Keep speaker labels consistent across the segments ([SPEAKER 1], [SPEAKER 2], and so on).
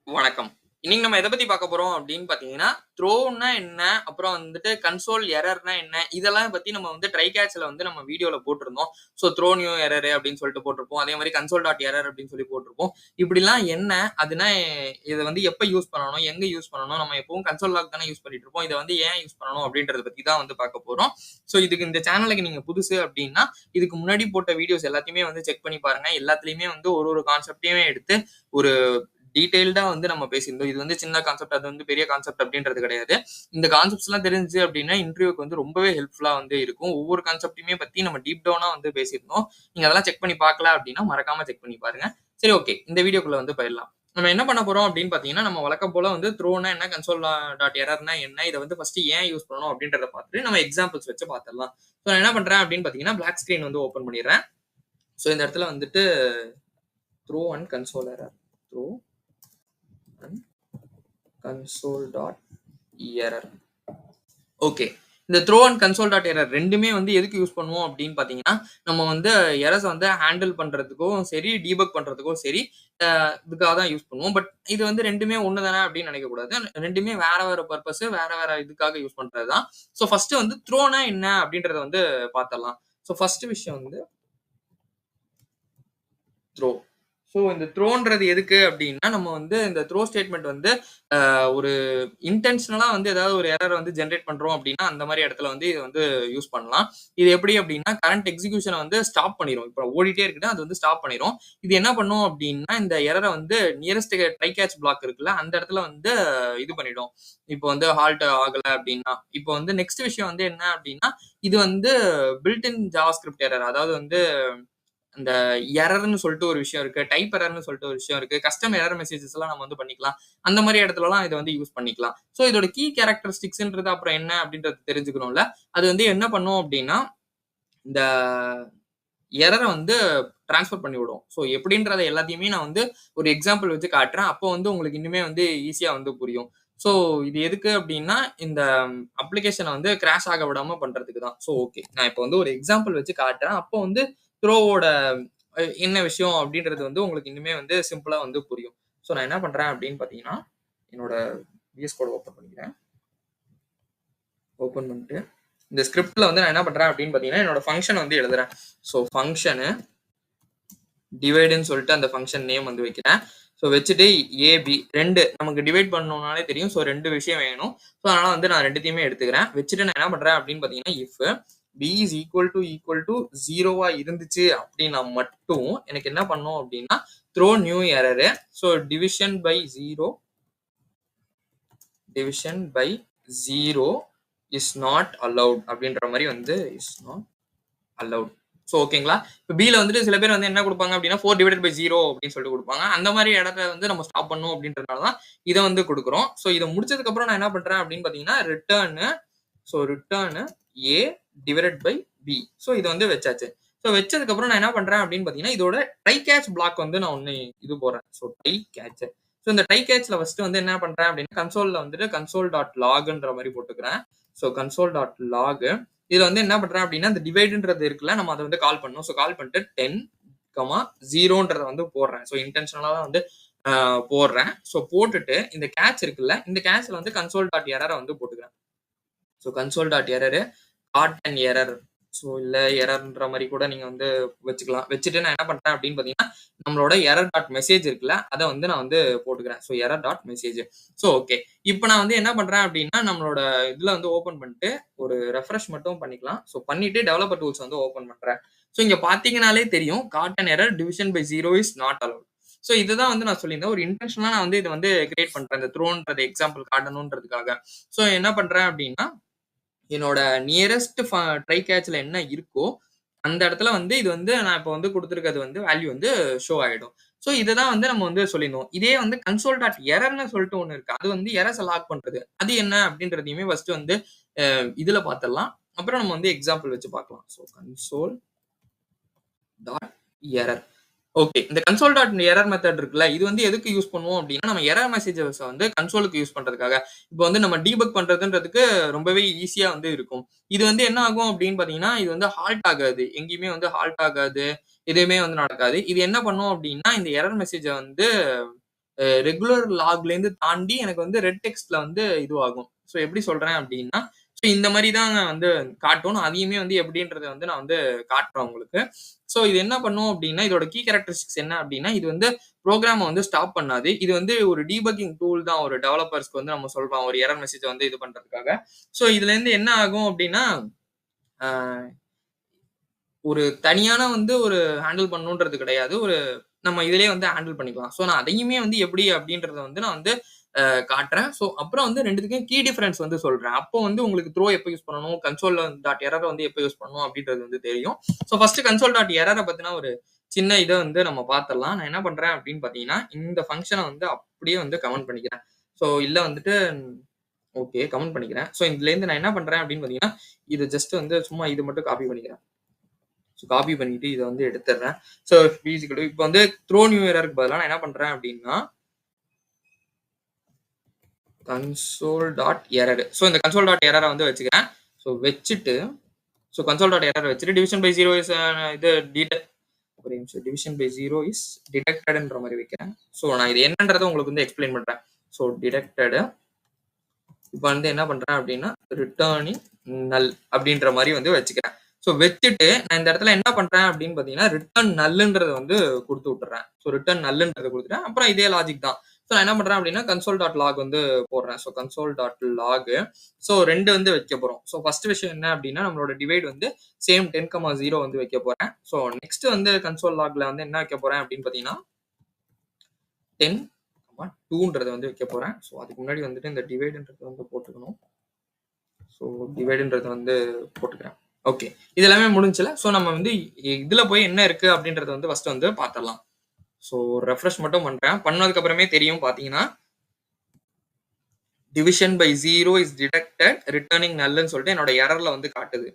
[SPEAKER 1] வணக்கம். இன்னைக்கு நம்ம எத பத்தி பார்க்க போறோம் அப்படின்னு பார்த்தீங்கன்னா, த்ரோன்னா என்ன? அப்புறம் வந்துட்டு கன்சோல் எரர்னா என்ன? இதெல்லாம் பத்தி நம்ம வந்து ட்ரை கேட்ச்ல வந்து நம்ம வீடியோல போட்டிருந்தோம். ஸோ த்ரோ நியூ எரர் அப்படின்னு சொல்லிட்டு போட்டிருப்போம். அதே மாரி கன்சோல் டாட் எரர் அப்படின்னு சொல்லி போட்டிருப்போம். இப்படிலாம் என்ன? அதுனா இத வந்து எப்ப யூஸ் பண்ணணும்? எங்க யூஸ் பண்ணணும்? நம்ம எப்பவும் கன்சோல் லாக் தானே யூஸ் பண்ணிட்டு இருப்போம். இத வந்து ஏன் யூஸ் பண்ணணும்? அப்படின்றத பத்தி தான் வந்து பார்க்க போறோம். ஸோ இதுக்கு இந்த சேனலுக்கு நீங்க புதுசு அப்படின்னா, இதுக்கு முன்னாடி போட்ட வீடியோஸ் எல்லாத்தையுமே வந்து செக் பண்ணி பாருங்க. எல்லாத்துலயுமே வந்து ஒரு ஒரு கான்செப்ட்டையுமே எடுத்து ஒரு டீடைல்டா வந்து நம்ம பேசியிருந்தோம். இது வந்து சின்ன கான்செப்ட், அது வந்து பெரிய கான்செப்ட் அப்படின்றது கிடையாது. இந்த கான்செப்ட்ஸ்லாம் தெரிஞ்சுச்சு அப்படின்னா, இன்டர்வியூக்கு வந்து ரொம்பவே ஹெல்ப்ஃபுல்லா வந்து இருக்கும். ஒவ்வொரு கான்செப்ட்டையுமே பத்தி நம்ம டீப் டவுனா வந்து பேசியிருந்தோம். நீங்க அதெல்லாம் செக் பண்ணி பார்க்கல அப்படின்னா, மறக்காம செக் பண்ணி பாருங்க. சரி, ஓகே. இந்த வீடியோக்குள்ள வந்து போயிடலாம். நம்ம என்ன பண்ண போறோம் அப்படின்னு பார்த்தீங்கன்னா, நம்ம வழக்கம் போல வந்து த்ரோனா என்ன, கன்சோல் டாட் எரர்னா என்ன, இத வந்து ஃபர்ஸ்ட் ஏன் யூஸ் பண்ணணும் அப்படின்றத பார்த்துட்டு, நம்ம எக்ஸாம்பிள்ஸ் வச்சு பார்த்துடலாம். ஸோ நான் என்ன பண்றேன் அப்படின்னு பார்த்தீங்கன்னா, பிளாக் ஸ்கிரீன் வந்து ஓப்பன் பண்ணிடுறேன். ஸோ இந்த இடத்துல வந்துட்டு throw and console error. Throw and console dot error. Okay. இந்த throw and console dot error 2மே வந்து எதுக்கு யூஸ் பண்ணுவோம் அப்படின்னு பார்த்தீங்கன்னா, நம்ம வந்து எரர்ஸ வந்து ஹேண்டில் பண்றதுக்கும் சரி, டீபக் பண்றதுக்கும் சரி, அ இதுக்காக தான் யூஸ் பண்ணுவோம். பட் இது வந்து 2மே ஒண்ணு தானே அப்படின்னு நினைக்கக்கூடாது. 2மே வேற வேற பர்ப்பஸ், வேற வேற இதுக்காக யூஸ் பண்றது தான். ஸோ ஃபர்ஸ்ட் வந்து த்ரோனா என்ன அப்படின்றத வந்து பார்த்துடலாம். ஸோ ஃபர்ஸ்ட் விஷயம் வந்து த்ரோ. ஸோ இந்த த்ரோன்றது எதுக்கு அப்படின்னா, நம்ம வந்து இந்த த்ரோ ஸ்டேட்மெண்ட் வந்து ஒரு இன்டென்ஷனலா வந்து ஏதாவது ஒரு எரர் வந்து ஜெனரேட் பண்றோம் அப்படின்னா, அந்த மாரி இடத்துல வந்து இத வந்து யூஸ் பண்ணலாம். இது எப்படி அப்படின்னா, கரண்ட் எக்ஸிகியூஷன வந்து ஸ்டாப் பண்ணிரும். இப்ப ஓடிட்டே இருக்குன்னா, அது வந்து ஸ்டாப் பண்ணிரும். இது என்ன பண்ணும் அப்படின்னா, இந்த எரர வந்து நியரஸ்ட் ட்ரை கேட்ச் பிளாக் இருக்குல்ல, அந்த இடத்துல வந்து இது பண்ணிடும். இப்போ வந்து ஹால்ட் ஆகல அப்படின்னா. இப்போ வந்து நெக்ஸ்ட் விஷயம் வந்து என்ன அப்படின்னா, இது வந்து பில்ட் இன் ஜாவாஸ்கிரிப்ட் எரர். அதாவது வந்து அந்த எரர்ன்னு சொல்லிட்டு ஒரு விஷயம் இருக்கு. டைப் எரர்ன்னு சொல்லிட்டு ஒரு விஷயம் இருக்கு. கஸ்டம் எரர் மெசேஜஸ் எல்லாம் நம்ம வந்து பண்ணிக்கலாம். அந்த மாரி இடத்துலலாம் இத வந்து யூஸ் பண்ணிக்கலாம். ஸோ இதோட கீ கேரக்டரிஸ்டிக்ஸ்ன்றது அப்புறம் என்ன அப்படின்றது தெரிஞ்சுக்கணும்ல. அது வந்து என்ன பண்ணும் அப்படின்னா, இந்த எரர வந்து டிரான்ஸ்ஃபர் பண்ணி விடும். ஸோ எப்படின்றத எல்லாத்தையுமே நான் வந்து ஒரு எக்ஸாம்பிள் வச்சு காட்டுறேன். அப்போ வந்து உங்களுக்கு இன்னுமே வந்து ஈஸியா வந்து புரியும். ஸோ இது எதுக்கு அப்படின்னா, இந்த அப்ளிகேஷன வந்து கிராஷ் ஆக விடாம பண்றதுக்கு தான். So okay. நான் இப்போ வந்து ஒரு எக்ஸாம்பிள் வச்சு காட்டுறேன். அப்போ வந்து த்ரோவோட என்ன விஷயம் அப்படின்றது வந்து உங்களுக்கு இன்னுமே வந்து சிம்பிளா வந்து புரியும். ஸோ நான் என்ன பண்றேன் அப்படின்னு பார்த்தீங்கன்னா, என்னோட விஎஸ் கோட் ஓப்பன் பண்ணிக்கிறேன். ஓப்பன் பண்ணிட்டு, இந்த ஸ்கிரிப்ட்ல வந்து நான் என்ன பண்றேன் அப்படின்னு பார்த்தீங்கன்னா, என்னோட ஃபங்ஷன் வந்து எழுதுறேன். ஸோ ஃபங்ஷனு டிவைடுன்னு சொல்லிட்டு அந்த ஃபங்ஷன் நேம் வந்து வைக்கிறேன். ஸோ வச்சுட்டு ஏபி 2 நமக்கு டிவைட் பண்ணணும்னாலே தெரியும். ஸோ 2 விஷயம் வேணும். ஸோ அதனால வந்து நான் 2த்தையுமே எடுத்துக்கிறேன். வச்சுட்டு நான் என்ன பண்றேன் அப்படின்னு பார்த்தீங்கன்னா, if b is equal to 0வா இருந்துச்சு அப்படின்னா மட்டும் எனக்கு என்ன பண்ணும் அப்படின்னா, throw new error. So division by 0 is not allowed அப்படின்ற மாரி வந்து இஸ் நாட் அலவுட். ஸோ ஓகேங்களா? இப்ப பில வந்துட்டு சில பேர் வந்து என்ன குடுப்பாங்க அப்படின்னா, 4 டிவைடட் பை 0 அப்படின்னு சொல்லிட்டு குடுப்பாங்க. அந்த மாரி இடத்த வந்து நம்ம ஸ்டாப் பண்ணணும் அப்படின்றதுனால தான் இத வந்து குடுக்குறோம். ஸோ இத முடிச்சதுக்கு அப்புறம் நான் என்ன பண்றேன் அப்படின்னு பார்த்தீங்கன்னா, return a divided by b. So இத வந்து வச்சாச்சு. ஸோ வச்சதுக்கு அப்புறம் நான் என்ன பண்றேன் அப்படின்னு பார்த்தீங்கன்னா, இதோட ட்ரை கேட்ச் பிளாக் வந்து நான் ஒண்ணு இது போடுறேன். So try catch. ஸோ இந்த ட்ரை கேட்ச்ல ஃபர்ஸ்ட் வந்து என்ன பண்றேன் அப்படின்னா, கன்சோல்ல வந்துட்டு கன்சோல் டாட் லாக்ன்ற மாரி போட்டுக்கிறேன். So console dot log. இதுல வந்து என்ன பண்றேன் அப்படின்னா, இந்த டிவைடுன்றது இருக்குல்ல, நம்ம அத வந்து கால் பண்ணணும். ஸோ கால் பண்ணிட்டு 10, 0ன்றத வந்து போடுறேன். ஸோ இன்டென்ஷனலா தான் வந்து போடுறேன். ஸோ போட்டுட்டு இந்த கேட்ச் இருக்குல்ல, இந்த கேட்ச்ல வந்து கன்சோல் டாட் எரர வந்து போட்டுக்கிறேன். So console dot error got and error. So இல்ல எரர்ன்ற மாரி கூட நீங்க வந்து வச்சுக்கலாம். வச்சுட்டு நான் என்ன பண்றேன் அப்படின்னு பார்த்தீங்கன்னா, நம்மளோட எரர் டாட் மெசேஜ் இருக்குல்ல, அத வந்து நான் வந்து போட்டுக்கிறேன். So error dot message. So okay. இப்ப நான் வந்து என்ன பண்றேன் அப்படின்னா, நம்மளோட இதுல வந்து ஓப்பன் பண்ணிட்டு ஒரு ரெஃப்ரெஷ் மட்டும் பண்ணிக்கலாம். ஸோ பண்ணிட்டு டெவலப்பர் டூல்ஸ் வந்து ஓப்பன் பண்றேன். ஸோ இங்க பார்த்தீங்கனாலே தெரியும். Got and error division by 0 is not allowed. So இதுதான் வந்து நான் சொல்லியிருந்தேன். ஒரு இன்டென்ஷனலா நான் வந்து இத வந்து கிரியேட் பண்றேன். இந்த த்ரோன்றது எக்ஸாம்பிள் காட்டணும்ன்றதுக்காக. ஸோ என்ன பண்றேன் அப்படின்னா, என்னோட நியரஸ்ட் ட்ரை கேட்ச்ல என்ன இருக்கோ, அந்த இடத்துல வந்து இது வந்து நான் இப்ப வந்து குடுத்திருக்கிறது வந்து வேல்யூ வந்து ஷோ ஆயிடும். ஸோ இததான் வந்து நம்ம வந்து சொல்லியிருந்தோம். இதே வந்து கன்சோல் டாட் எரர்ன்னு சொல்லிட்டு ஒண்ணு இருக்கு. அது வந்து எரர்ஸ லாக் பண்றது. அது என்ன அப்படின்றதையுமே ஃபர்ஸ்ட் வந்து இதுல பார்த்துடலாம். அப்புறம் நம்ம வந்து எக்ஸாம்பிள் வச்சு பார்க்கலாம். So console dot error. Okay. இந்த கன்சோல் டாட் எரர் மெத்தட் இருக்குல்ல, இது வந்து எதுக்கு யூஸ் பண்ணுவோம் அப்டின்னா, நம்ம எரர் மெசேஜஸ வந்து கன்சோலுக்கு யூஸ் பண்றதுக்காக. இப்போ வந்து நம்ம டீபக் பண்றதுன்றதுக்கு ரொம்பவே ஈஸியா வந்து இருக்கும். இது வந்து என்ன ஆகும் அப்டின்னு பார்த்தீங்கன்னா, இது வந்து ஹால்ட் ஆகாது. எங்கேயுமே வந்து ஹால்ட் ஆகாது. எதுவுமே வந்து நடக்காது. இது என்ன பண்ணும் அப்டின்னா, இந்த எரர் மெசேஜ வந்து ரெகுலர் லாக்ல இருந்து தாண்டி எனக்கு வந்து ரெட் டெக்ஸ்ட்ல வந்து இதுவாகும். ஸோ எப்படி சொல்றேன் அப்படின்னா, ஸோ இந்த மாதிரி தான் வந்து காட்டும். நான் அதையுமே வந்து எப்படின்றத வந்து நான் வந்து காட்டுறேன் உங்களுக்கு. ஸோ இது என்ன பண்ணும் அப்படின்னா, இதோட கீ கேரக்டரிஸ்டிக்ஸ் என்ன அப்படின்னா, இது வந்து ப்ரோகிராம வந்து ஸ்டாப் பண்ணாது. இது வந்து ஒரு டீபக்கிங் டூல் தான் ஒரு டெவலப்பர்ஸ்க்கு வந்து நம்ம சொல்றோம். ஒரு எரர் மெசேஜ் வந்து இது பண்றதுக்காக. ஸோ இதுல இருந்து என்ன ஆகும் அப்படின்னா, அ ஒரு தனியான வந்து ஒரு ஹேண்டில் பண்ணணுன்றது கிடையாது. ஒரு நம்ம இதிலேயே வந்து ஹேண்டில் பண்ணிக்கலாம். ஸோ நான் அதையுமே வந்து எப்படி அப்படின்றத வந்து நான் வந்து காட்டுறேன். ஸோ அப்புறம் வந்து 2த்துக்கும் கீ டிஃபரன்ஸ் வந்து சொல்றேன். அப்போ வந்து உங்களுக்கு த்ரோ எப்ப யூஸ் பண்ணணும், கன்சோல் டாட் எரர வந்து எப்ப யூஸ் பண்ணணும் அப்படின்றது வந்து தெரியும். ஸோ ஃபர்ஸ்ட் கன்சோல் டாட் எரர பத்தின ஒரு சின்ன இத வந்து நம்ம பார்த்துடலாம். நான் என்ன பண்றேன் அப்படின்னு பார்த்தீங்கன்னா, இந்த ஃபங்ஷன வந்து அப்படியே வந்து கமெண்ட் பண்ணிக்கிறேன். ஸோ இல்ல வந்துட்டு ஓகே கமெண்ட் பண்ணிக்கிறேன். ஸோ இதுலேருந்து நான் என்ன பண்றேன் அப்படின்னு பார்த்தீங்கன்னா, இது ஜஸ்ட் வந்து சும்மா இது மட்டும் காப்பி பண்ணிக்கிறேன். ஸோ காப்பி பண்ணிட்டு இத வந்து எடுத்துடுறேன். ஸோ இப்போ வந்து த்ரோ நியூ எரருக்கு பதிலா நான் என்ன பண்றேன் அப்படின்னா, கன்சோல் டாட் எரர். ஸோ இந்த கன்சோல் டாட் எரர வந்து வச்சுக்கிறேன். ஸோ வச்சுட்டு ஸோ கன்சோல் டாட் எரர் வச்சுட்டு டிவிஷன் பை 0 இஸ் இது ஒரே நிமிஷம் டிவிஷன் பை 0 இஸ் டிடெக்டட்ன்ற மாதிரி வைக்கிறேன். ஸோ நான் இது என்னன்றத உங்களுக்கு வந்து எக்ஸ்பிளைன் பண்றேன். ஸோ டிடெக்டட் இப்போ வந்து என்ன பண்றேன் அப்படின்னா ரிட்டர்னிங் நல் அப்படின்ற மாதிரி வந்து வச்சுக்கிறேன். ஸோ வச்சுட்டு நான் இந்த இடத்துல என்ன பண்றேன் அப்படின்னு பார்த்தீங்கன்னா ரிட்டர்ன் நல்லுன்றத வந்து கொடுத்து விட்டுறேன். ஸோ ரிட்டர்ன் நல்லுன்றத கொடுத்துட்டேன். அப்புறம் இதே லாஜிக் தான். ஸோ நான் என்ன பண்றேன் அப்படின்னா கன்சோல் டாட் லாக் வந்து போடுறேன். So console dot log so 2 வந்து வைக்க போறோம். ஸோ ஃபர்ஸ்ட் விஷயம் என்ன அப்படின்னா நம்மளோட டிவைட் வந்து சேம் 10,0 வந்து வைக்க போறேன். ஸோ நெக்ஸ்ட் வந்து கன்சோல் லாக்ல வந்து என்ன வைக்க போறேன் அப்படின்னு பார்த்தீங்கன்னா 10 2ன்றத வந்து வைக்க போறேன். ஸோ அதுக்கு முன்னாடி வந்துட்டு இந்த டிவைடுன்றத வந்து போட்டுக்கணும். ஸோ டிவைடுன்றத வந்து போட்டுக்கிறேன். ஓகே இது எல்லாமே முடிஞ்சுல. ஸோ நம்ம வந்து இதுல போய் என்ன இருக்கு அப்படின்றத வந்து ஃபர்ஸ்ட் வந்து பார்த்துடலாம். ஸோ ரெஃப்ரெஷ் மட்டும் பண்றேன். பண்ணதுக்கு அப்புறமே தெரியும் பாத்தீங்கன்னா division by 0 is detected returning நல்லுன்னு சொல்லிட்டு என்னோட எரர்ல வந்து காட்டுது.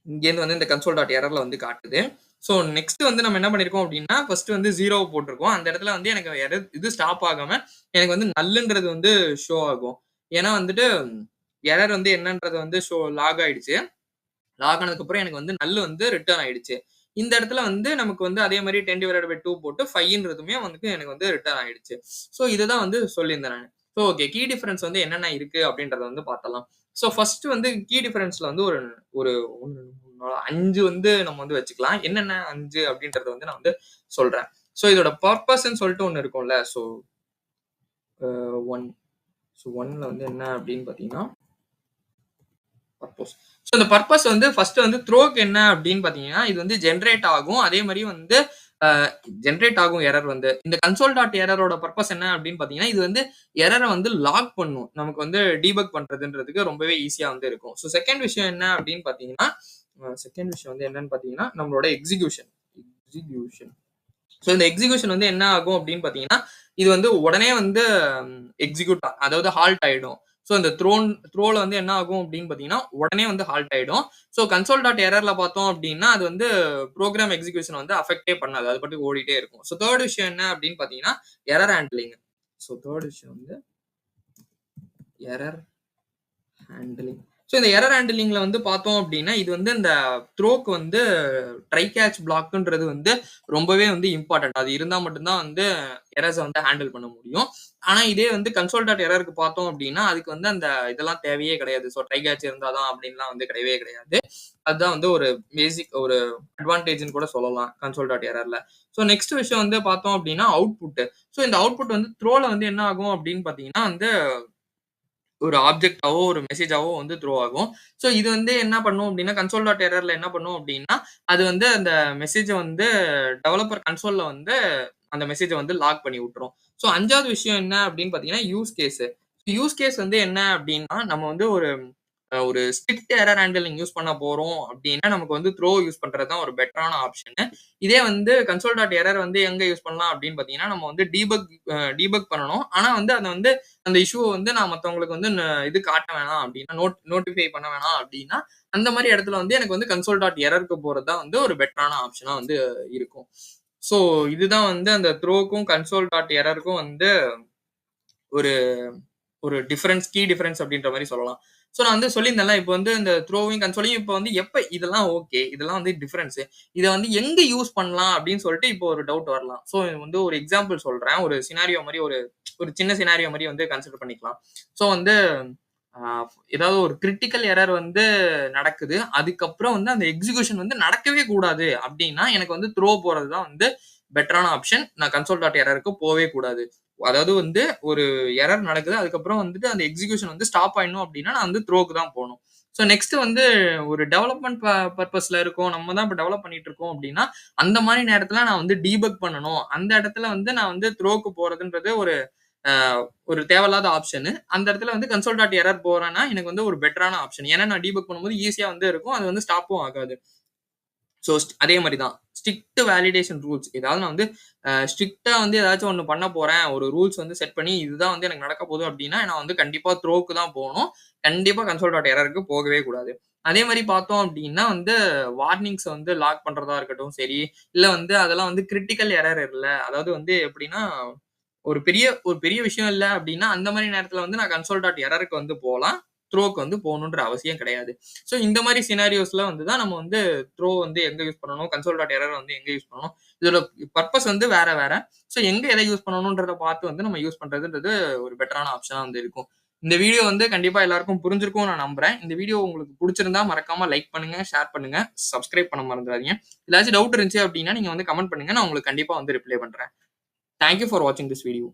[SPEAKER 1] இங்கேருந்து வந்து இந்த கன்சோல் டாட் எரர்ல வந்து காட்டுது. ஸோ நெக்ஸ்ட் வந்து நம்ம என்ன பண்ணிருக்கோம் அப்படின்னா ஃபர்ஸ்ட் வந்து 0 போட்டிருக்கோம். அந்த இடத்துல வந்து எனக்கு எரர் இது ஸ்டாப் ஆகாம எனக்கு வந்து நல்லுன்றது வந்து ஷோ ஆகும். ஏன்னா வந்துட்டு எரர் வந்து என்னன்றது வந்து லாக் ஆயிடுச்சு. லாக் ஆனதுக்கு அப்புறம் எனக்கு வந்து நல் வந்து ரிட்டர்ன் ஆயிடுச்சு. இந்த இடத்துல வந்து நமக்கு வந்து அதே மாதிரி 10/2 போட்டு 5ன்றதுமே வந்து எனக்கு வந்து ரிட்டர்ன் ஆயிடுச்சு. ஸோ இதுதான் வந்து சொல்லியிருந்தேன் நான். ஸோ ஓகே கீ டிஃபரன்ஸ் வந்து என்னென்ன இருக்கு அப்படின்றத வந்து பார்த்தலாம். ஸோ ஃபர்ஸ்ட் வந்து கீ டிஃபரன்ஸ்ல வந்து ஒரு ஒரு 5 வந்து நம்ம வந்து வச்சுக்கலாம். என்னென்ன 5 அப்படின்றத வந்து நான் வந்து சொல்றேன். ஸோ இதோட பர்பஸ்ன்னு சொல்லிட்டு ஒண்ணு இருக்கும்ல. ஸோ 1 ஸோ 1ல வந்து என்ன அப்படின்னு பார்த்தீங்கன்னா பர்பஸ். ஸோ இந்த பர்பஸ் வந்து ஃபர்ஸ்ட் வந்து த்ரோக்கு என்ன அப்படின்னு பார்த்தீங்கன்னா, இது வந்து ஜெனரேட் ஆகும். அதே மாதிரி வந்து ஜெனரேட் ஆகும் எரர் வந்து. இந்த கன்சோல் டாட் எரரோட பர்பஸ் என்ன அப்படின்னு பார்த்தீங்கன்னா, இது வந்து எரர வந்து லாக் பண்ணும். நமக்கு வந்து டீபக் பண்றதுன்றதுக்கு ரொம்பவே ஈஸியா வந்து இருக்கும். ஸோ செகண்ட் விஷயம் என்ன அப்படின்னு பார்த்தீங்கன்னா, செகண்ட் விஷயம் வந்து என்னன்னு பார்த்தீங்கன்னா, நம்மளோட எக்ஸிகியூஷன். ஸோ இந்த எக்ஸிகியூஷன் வந்து என்ன ஆகும் அப்படின்னு பார்த்தீங்கன்னா, இது வந்து உடனே வந்து எக்ஸிக்யூட் அதாவது ஹால்ட் ஆயிடும். ஸோ இந்த த்ரோல வந்து என்ன ஆகும் அப்படின்னு பார்த்தீங்கன்னா, உடனே வந்து ஹால்ட் ஆயிடும். ஸோ கன்சோல் டாட் எரர்ல பார்த்தோம் அப்படின்னா, அது வந்து ப்ரோக்ராம் எக்ஸிகியூஷன் வந்து அஃபெக்டே பண்ணாது. அது பாட்டுக்கு ஓடிட்டே இருக்கும். ஸோ தேர்ட் விஷயம் என்ன அப்படின்னு பார்த்தீங்கன்னா, எரர் ஹேண்ட்லிங். ஸோ தேர்ட் விஷயம் வந்து எரர் ஹேண்ட்லிங். ஸோ இந்த எரர் ஹேண்ட்லிங்ல வந்து பார்த்தோம் அப்படின்னா, இது வந்து இந்த த்ரோக்கு வந்து ட்ரை கேட்ச் பிளாக்ன்றது வந்து ரொம்பவே வந்து இம்பார்ட்டன்ட். அது இருந்தா மட்டும் தான் வந்து எரர்ஸ வந்து ஹேண்டில் பண்ண முடியும். ஆனா இதே வந்து கன்சோல் டாட் எரருக்கு பார்த்தோம் அப்படின்னா, அதுக்கு வந்து அந்த இதெல்லாம் தேவையே கிடையாது. ஸோ ட்ரை கேட்ச் இருந்தா தான் அப்படின்லாம் வந்து கிடையவே கிடையாது. அதுதான் வந்து ஒரு பேசிக் ஒரு அட்வான்டேஜ்ன்னு கூட சொல்லலாம் கன்சோல் டாட் எரர்ல. ஸோ நெக்ஸ்ட் விஷயம் வந்து பார்த்தோம் அப்படின்னா அவுட்புட். ஸோ இந்த அவுட்புட் வந்து த்ரோல வந்து என்ன ஆகும் அப்படின்னு பார்த்தீங்கன்னா வந்து ஒரு ஆப்ஜெக்ட்டாவோ, ஒரு மெசேஜாவோ வந்து த்ரோ ஆகும். ஸோ இது வந்து என்ன பண்ணும் அப்டின்னா, கன்சோல் டாட் எரர்ல என்ன பண்ணும் அப்டின்னா, அது வந்து அந்த மெசேஜ வந்து டெவலப்பர் கன்சோல்ல வந்து அந்த மெசேஜ வந்து லாக் பண்ணி விட்டுரும். ஸோ 5வது விஷயம் என்ன அப்டின்னு பார்த்தீங்கன்னா, யூஸ் கேஸ். யூஸ் கேஸ் வந்து என்ன அப்டின்னா, நம்ம வந்து ஒரு ஸ்ட்ரிக்ட் எரர் ஹேண்ட்லிங் யூஸ் பண்ண போறோம் அப்டின்னா, நமக்கு வந்து த்ரோ யூஸ் பண்றது தான் ஒரு பெட்டரான ஆப்ஷனு. இதே வந்து கன்சோல் டாட் எரர் வந்து எங்க யூஸ் பண்ணலாம் அப்டின்னு பார்த்தீங்கன்னா, நம்ம வந்து டீபக் பண்ணணும். ஆனா வந்து அத வந்து அந்த இஷ்யூவ வந்து நான் மத்தவங்களுக்கு வந்து இது காட்ட வேணாம் அப்டின்னா, நோட்டிஃபை பண்ண வேணாம் அப்டின்னா, அந்த மாரி இடத்துல வந்து எனக்கு வந்து கன்சோல் டாட் எரருக்கு போறது தான் வந்து ஒரு பெட்டரான ஆப்ஷனா வந்து இருக்கும். ஸோ இதுதான் வந்து அந்த த்ரோக்கும், கன்சோல் டாட் எரருக்கும் வந்து ஒரு ஒரு டிஃபரன்ஸ், கீ டிஃபரன்ஸ் அப்படின்ற மாதிரி சொல்லலாம். ஸோ நான் வந்து சொல்லியிருந்தேன்ல, இப்போ வந்து இந்த த்ரோவிங், கன்சோலிங் இப்போ வந்து எப்ப இதெல்லாம் ஓகே. இதெல்லாம் வந்து டிஃபரன்ஸ். இத வந்து எங்க யூஸ் பண்ணலாம் அப்படின்னு சொல்லிட்டு இப்போ ஒரு டவுட் வரலாம். ஸோ வந்து ஒரு எக்ஸாம்பிள் சொல்றேன். ஒரு சினாரியோ மாரி ஒரு ஒரு சின்ன சினாரியோ மாரி வந்து கன்சிடர் பண்ணிக்கலாம். ஸோ வந்து ஆ ஏதாவது ஒரு கிரிட்டிக்கல் எரர் வந்து நடக்குது. அதுக்கப்புறம் வந்து அந்த எக்ஸிகியூஷன் வந்து நடக்கவே கூடாது அப்படின்னா, எனக்கு வந்து த்ரோ போறது தான் வந்து பெட்டரான ஆப்ஷன். நான் கன்சோல் டாட் எரருக்கு போவே கூடாது. அதாவது வந்து ஒரு எரர் நடக்குது. அதுக்கப்புறம் வந்துட்டு அந்த எக்ஸிகியூஷன் வந்து ஸ்டாப் ஆயிடணும் அப்படின்னா, நான் வந்து த்ரோக்கு தான் போணும். ஸோ நெக்ஸ்ட் வந்து ஒரு டெவலப்மென்ட் பர்ப்பஸ்ல இருக்கோம். நம்ம தான் இப்ப டெவலப் பண்ணிட்டு இருக்கோம் அப்படின்னா, அந்த மாரி நேரத்துல நான் வந்து டீபக் பண்ணணும். அந்த இடத்துல வந்து நான் வந்து த்ரோக்கு போறதுன்றது ஒரு அ ஒரு தேவையில்லாத ஆப்ஷனு. அந்த இடத்துல வந்து கன்சோல் டாட் எரர் போறேன்னா, எனக்கு வந்து ஒரு பெட்டரான ஆப்ஷன். ஏன்னா நான் டீபக் பண்ணும்போது ஈஸியா வந்து இருக்கும். அது வந்து ஸ்டாப்பும் ஆகாது. ஸோ அதே மாரி தான். Strict validation rules. ஏதாவது நான் வந்து ஸ்ட்ரிக்ட்டா வந்து ஏதாச்சும் ஒண்ணு பண்ண போறேன். ஒரு ரூல்ஸ் வந்து செட் பண்ணி இதுதான் வந்து எனக்கு நடக்க போகுது அப்டின்னா, நான் வந்து கண்டிப்பா த்ரோக்கு தான் போணும். கண்டிப்பா கன்சோல் டாட் எரருக்கு போகவே கூடாது. அதே மாரி பார்த்தோம் அப்டின்னா வந்து வார்னிங்ஸ வந்து லாக் பண்றதா இருக்கட்டும் சரி, இல்ல வந்து அதெல்லாம் வந்து கிரிட்டிக்கல் எரர் இல்ல. அதாவது வந்து எப்டின்னா, ஒரு பெரிய விஷயம் இல்ல அப்டின்னா, அந்த மாரி நேரத்துல வந்து நான் கன்சோல் டாட் எரருக்கு வந்து போலாம். த்ரோக்கு வந்து போணுன்ற அவசியம் கிடையாது. ஸோ இந்த மாரி சினாரியோஸ்ல வந்து தான் நம்ம வந்து த்ரோ வந்து எங்க யூஸ் பண்ணணும், கன்சோல் டாட் எரர் வந்து எங்க யூஸ் பண்ணணும். இதோட பர்ப்பஸ் வந்து வேற வேற. ஸோ எங்க எத யூஸ் பண்ணணும்ன்றத பார்த்து வந்து நம்ம யூஸ் பண்றதுன்றது ஒரு பெட்டரான ஆப்ஷனா வந்து இருக்கும். இந்த வீடியோ வந்து கண்டிப்பா எல்லாருக்கும் புரிஞ்சிருக்கும்னு நான் நம்புறேன். இந்த வீடியோ உங்களுக்கு புடிச்சிருந்தா மறக்காம லைக் பண்ணுங்க, ஷேர் பண்ணுங்க, சப்ஸ்கிரைப் பண்ண மறந்துறாதீங்க. ஏதாச்சும் டவுட் இருந்துச்சு அப்டின்னா, நீங்க வந்து கமெண்ட் பண்ணுங்க. நான் உங்களுக்கு கண்டிப்பா வந்து ரிப்ளை பண்றேன். தேங்க் யூ ஃபார் வாட்சிங் திஸ் வீடியோ.